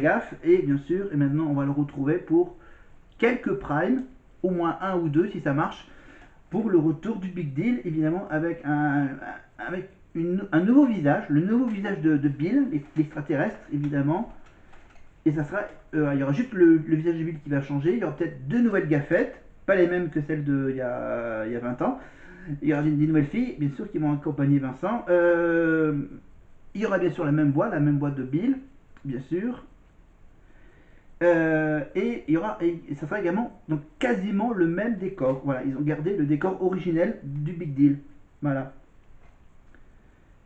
gaffe. Et bien sûr, et maintenant on va le retrouver pour quelques primes, au moins un ou deux si ça marche, pour le retour du Big Deal, évidemment avec un nouveau visage, le nouveau visage de Bill, l'extraterrestre évidemment. Et ça sera, il y aura juste le visage de Bill qui va changer. Il y aura peut-être deux nouvelles gaffettes, pas les mêmes que celles il y a 20 ans. Il y aura des nouvelles filles, bien sûr, qui vont accompagner Vincent. Il y aura bien sûr la même voix de Bill, bien sûr. Et il y aura, et ça sera également donc quasiment le même décor. Voilà, ils ont gardé le décor originel du Big Deal. Voilà.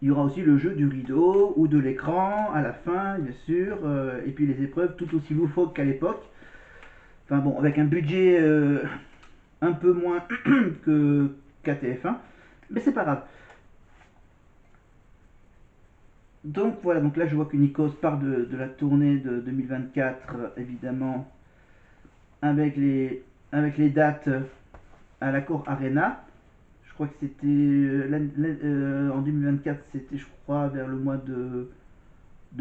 Il y aura aussi le jeu du rideau ou de l'écran à la fin, bien sûr, et puis les épreuves tout aussi loufoques qu'à l'époque. Enfin bon, avec un budget un peu moins que KTF1, mais c'est pas grave. Donc voilà, donc là je vois que Nikos part de la tournée de 2024, évidemment, avec les dates à l'Accor Arena. Je crois que c'était en 2024, c'était je crois vers le mois de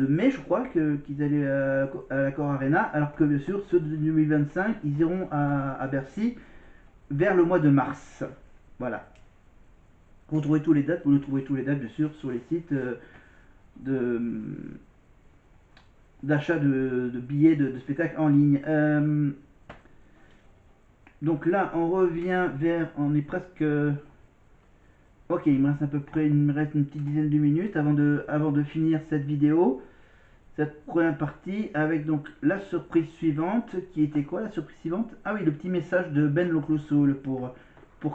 mai, je crois, qu'ils allaient à l'Accor Arena, alors que bien sûr ceux de 2025, ils iront à Bercy vers le mois de mars. Voilà. Vous trouvez tous les dates, vous le trouvez tous les dates bien sûr sur les sites de d'achat de billets de spectacles en ligne. Donc là, on revient vers, on est presque. Ok, il me reste à peu près, il me reste une petite dizaine de minutes avant de finir cette vidéo, cette première partie, avec donc la surprise suivante, qui était quoi la surprise suivante? Ah oui, le petit message de Ben Locloso pour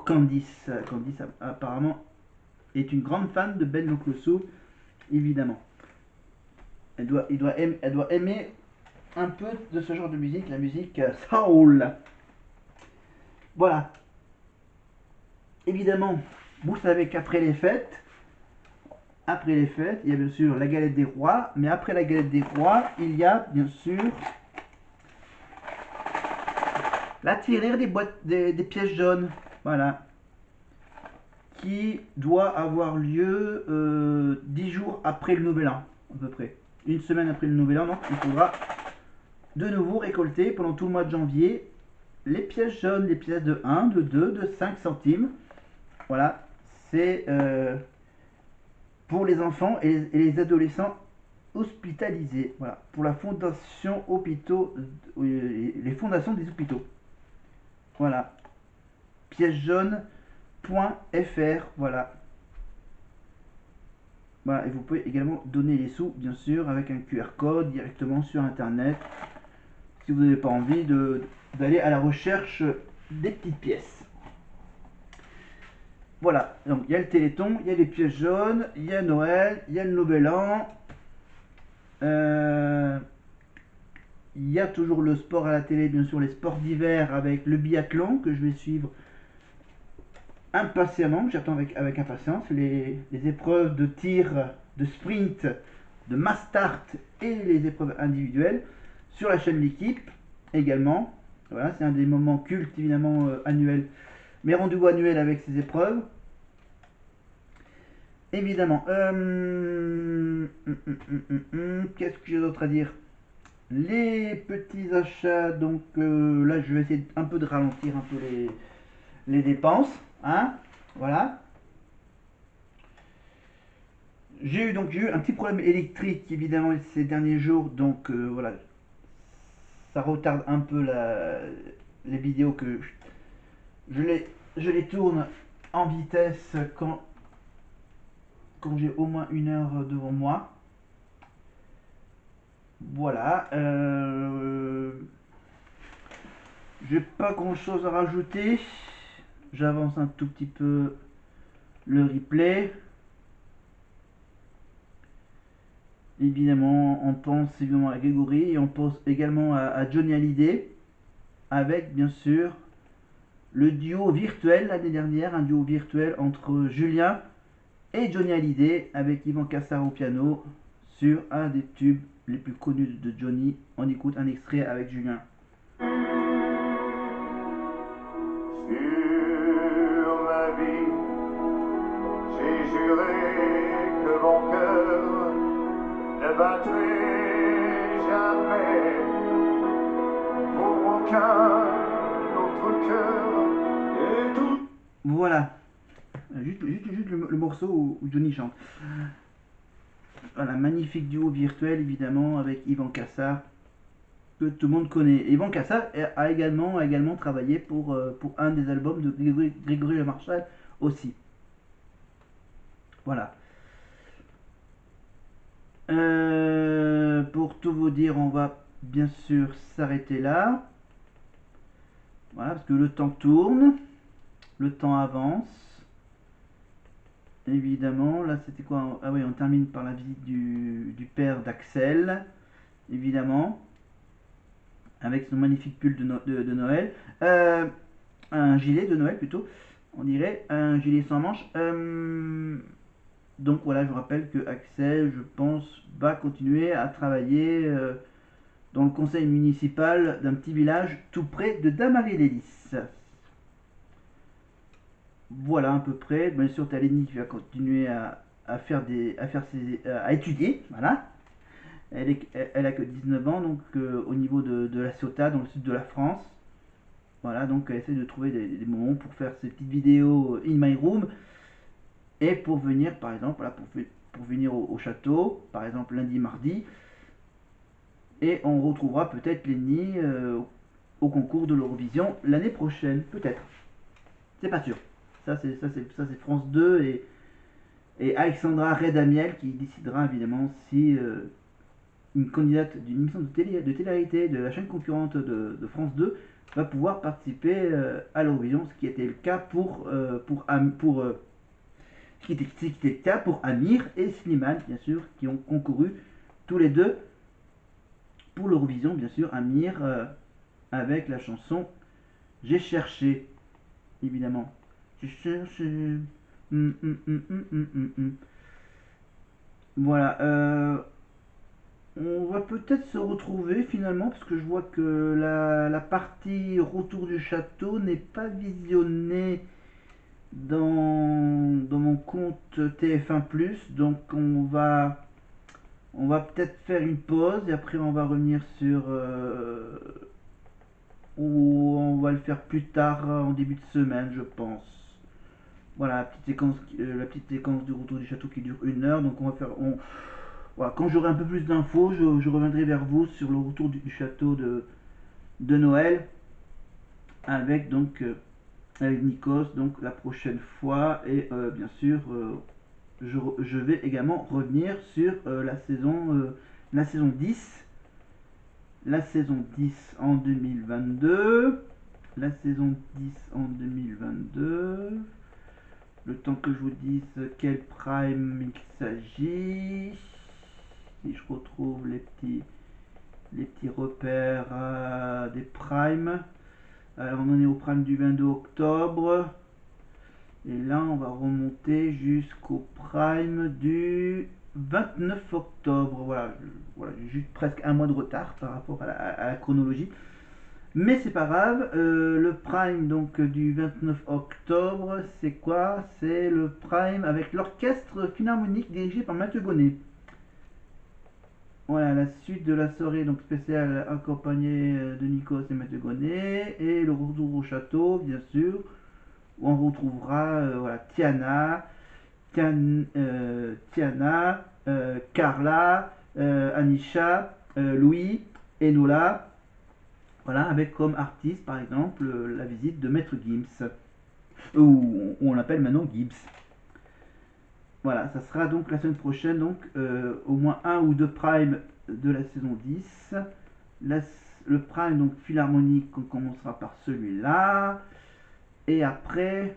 Candice. Candice apparemment est une grande fan de Ben Locloso, évidemment. Elle doit aimer un peu de ce genre de musique, la musique soul. Voilà. Évidemment, vous savez qu'après les fêtes, il y a bien sûr la galette des rois, mais après la galette des rois, il y a bien sûr la tirelire des pièces jaunes. Voilà. Qui doit avoir lieu 10 jours après le nouvel an, à peu près. Une semaine après le nouvel an, donc il faudra de nouveau récolter pendant tout le mois de janvier les pièces jaunes, les pièces de 1, de 2, de 5 centimes. Voilà, c'est pour les enfants et les adolescents hospitalisés. Voilà, pour la fondation hôpitaux, les fondations des hôpitaux. Voilà, pièces jaunes.fr. Voilà. Voilà, et vous pouvez également donner les sous, bien sûr, avec un QR code directement sur Internet, si vous n'avez pas envie d'aller à la recherche des petites pièces. Voilà, donc il y a le Téléthon, il y a les pièces jaunes, il y a Noël, il y a le Nouvel An. Il y a toujours le sport à la télé, bien sûr, les sports d'hiver avec le biathlon que je vais suivre impatiemment, que j'attends avec impatience. Les épreuves de tir, de sprint, de mass start et les épreuves individuelles sur la chaîne L'équipe également. Voilà, c'est un des moments cultes évidemment annuels, mes rendez-vous annuels avec ces épreuves. Évidemment. Qu'est-ce que j'ai d'autre à dire? Les petits achats, donc là je vais essayer un peu de ralentir un peu les dépenses. Hein, voilà. J'ai eu un petit problème électrique évidemment ces derniers jours, donc voilà, ça retarde un peu les vidéos que je je les tourne en vitesse quand j'ai au moins une heure devant moi. Voilà. J'ai pas grand chose à rajouter. J'avance un tout petit peu le replay. Évidemment, on pense évidemment à Grégory et on pense également à Johnny Hallyday avec bien sûr le duo virtuel l'année dernière, un duo virtuel entre Julien et Johnny Hallyday avec Yvan Cassar au piano sur un des tubes les plus connus de Johnny. On écoute un extrait avec Julien. Sur ma vie, j'ai juré que mon cœur ne battrait jamais qu'un autre cœur et tout. Voilà. Juste le morceau où Johnny chante. Voilà, magnifique duo virtuel évidemment avec Yvan Cassar, que tout le monde connaît. Yvan Cassar a également travaillé pour un des albums de Grégory Le Marchal aussi. Voilà. Pour tout vous dire, on va bien sûr s'arrêter là. Voilà, parce que le temps tourne, le temps avance. Évidemment, là c'était quoi? Ah oui, on termine par la visite du père d'Axel, évidemment, avec son magnifique pull de Noël. Un gilet de Noël plutôt, on dirait, un gilet sans manches. Donc voilà, je vous rappelle que Axel, je pense, va continuer à travailler dans le conseil municipal d'un petit village tout près de Damary-les-Lys. Voilà à peu près. Bien sûr, Taleni va continuer à étudier. Voilà. Elle a que 19 ans, donc au niveau de la Ciotat, dans le sud de la France. Voilà, donc elle essaie de trouver des moments pour faire ses petites vidéos in my room et pour venir, par exemple, voilà, pour venir au château, par exemple lundi, mardi. Et on retrouvera peut-être Lenny au concours de l'Eurovision l'année prochaine, peut-être. C'est pas sûr. Ça c'est France 2 et Alexandra Redamiel qui décidera évidemment si une candidate d'une émission de télé-réalité de la chaîne concurrente de France 2 va pouvoir participer à l'Eurovision, ce qui était le cas ce qui était le cas pour Amir et Slimane, bien sûr, qui ont concouru tous les deux pour l'Eurovision, bien sûr. Amir avec la chanson J'ai cherché, évidemment. J'ai cherché. Voilà. On va peut-être se retrouver finalement, parce que je vois que la partie retour du château n'est pas visionnée dans mon compte TF1+. Donc on va peut-être faire une pause et après on va revenir sur... ou on va le faire plus tard en début de semaine, je pense. Voilà, la petite séquence du retour du château qui dure 1 heure. Donc on va faire... Voilà, quand j'aurai un peu plus d'infos, je reviendrai vers vous sur le retour du château de Noël avec donc avec Nikos donc la prochaine fois et bien sûr je vais également revenir sur la saison 10 en 2022, la saison 10 en 2022, le temps que je vous dise quel prime il s'agit, si je retrouve les petits repères des primes. Alors on en est au prime du 22 octobre. Et là on va remonter jusqu'au prime du 29 octobre. Voilà, j'ai juste presque un mois de retard par rapport à la chronologie. Mais c'est pas grave. Le prime donc du 29 octobre, c'est quoi? C'est le prime avec l'orchestre philharmonique dirigé par Mathieu Gonnet. Voilà, la suite de la soirée donc spéciale accompagnée de Nikos et Mathieu Gonnet. Et le retour au château, bien sûr, où on retrouvera voilà, Tiana, Carla, Anisha, Louis, Enola. Voilà, avec comme artiste par exemple la visite de Maître Gims, ou on l'appelle maintenant Gibbs. Voilà, ça sera donc la semaine prochaine, donc au moins un ou deux primes de la saison 10. Le prime donc philharmonique, on commencera par celui-là. Et après,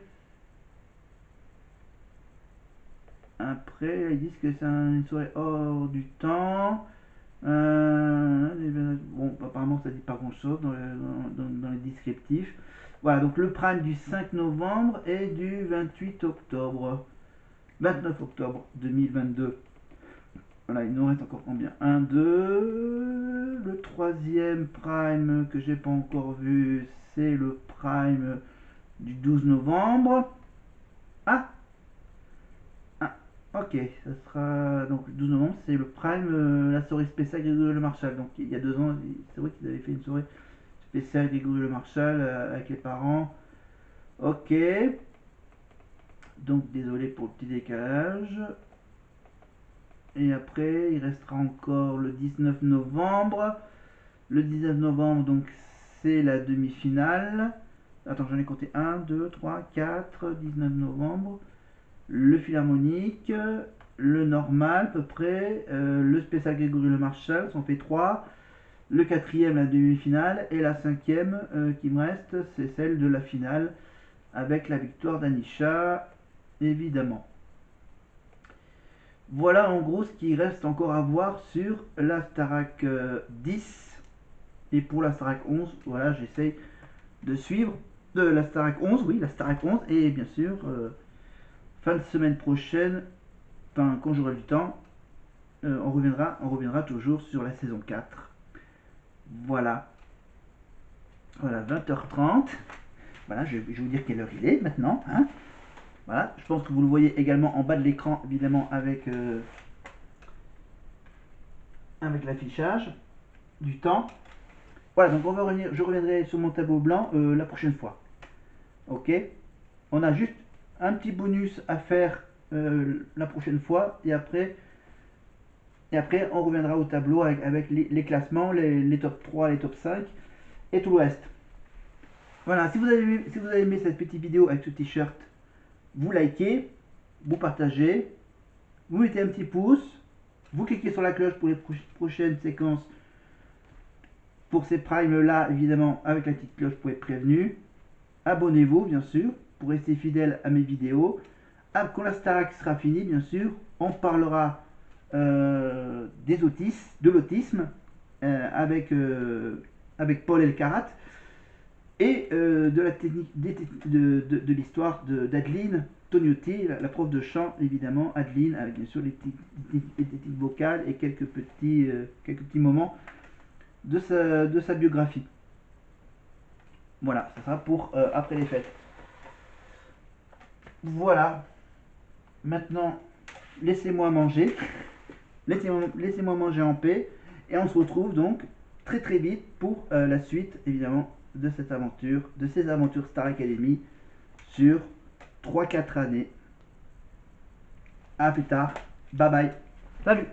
ils disent que c'est une soirée hors du temps. Bon, apparemment ça dit pas grand chose dans les descriptifs. Voilà, donc le prime du 5 novembre et du 29 octobre 2022. Voilà, il nous reste encore combien? 1, 2. Le troisième prime que j'ai pas encore vu, c'est le prime du 12 novembre. Ah, ok, ça sera donc le 12 novembre, c'est le prime, la soirée spéciale Grégory Le Marchal. Donc il y a 2 ans, c'est vrai qu'ils avaient fait une soirée spécial Grégory Le Marchal avec les parents. Ok. Donc désolé pour le petit décalage. Et après, il restera encore le 19 novembre. Le 19 novembre, donc c'est la demi-finale. Attends, j'en ai compté 1, 2, 3, 4, 19 novembre. Le philharmonique, le normal à peu près, le spécial Grégory Le Marchal, ça en fait 3. Le quatrième, la demi-finale. Et la cinquième qui me reste, c'est celle de la finale avec la victoire d'Anisha, évidemment. Voilà en gros ce qui reste encore à voir sur la Starac 10. Et pour la Starac 11, voilà, j'essaye de suivre de la Starac 11, oui, la Starac 11. Et bien sûr, fin de semaine prochaine, enfin, quand j'aurai du temps, on reviendra toujours sur la saison 4. Voilà. Voilà, 20h30. Voilà, je vais vous dire quelle heure il est maintenant. Hein. Voilà, je pense que vous le voyez également en bas de l'écran, évidemment, avec l'affichage du temps. Voilà, donc je reviendrai sur mon tableau blanc la prochaine fois. Ok. On a juste un petit bonus à faire la prochaine fois et après on reviendra au tableau avec les classements, les top 3, les top 5 et tout le reste. Voilà, si vous avez aimé cette petite vidéo avec ce t-shirt, vous likez, vous partagez, vous mettez un petit pouce, vous cliquez sur la cloche pour les prochaines séquences. Pour ces primes là, évidemment, avec la petite cloche pour être prévenu. Abonnez-vous, bien sûr, pour rester fidèle à mes vidéos. Quand la Starac sera finie, bien sûr, on parlera de l'autisme avec Paul Elkarat et de la technique de l'histoire d'Adeline Tognotti, la prof de chant, évidemment, Adeline, avec bien sûr les techniques vocales et quelques petits moments de sa biographie. Voilà, ça sera pour après les fêtes. Voilà. Maintenant, laissez-moi manger. Laissez-moi manger en paix. Et on se retrouve donc très très vite pour la suite, évidemment, de cette aventure, de ces aventures Star Academy sur 3-4 années. A plus tard. Bye bye. Salut.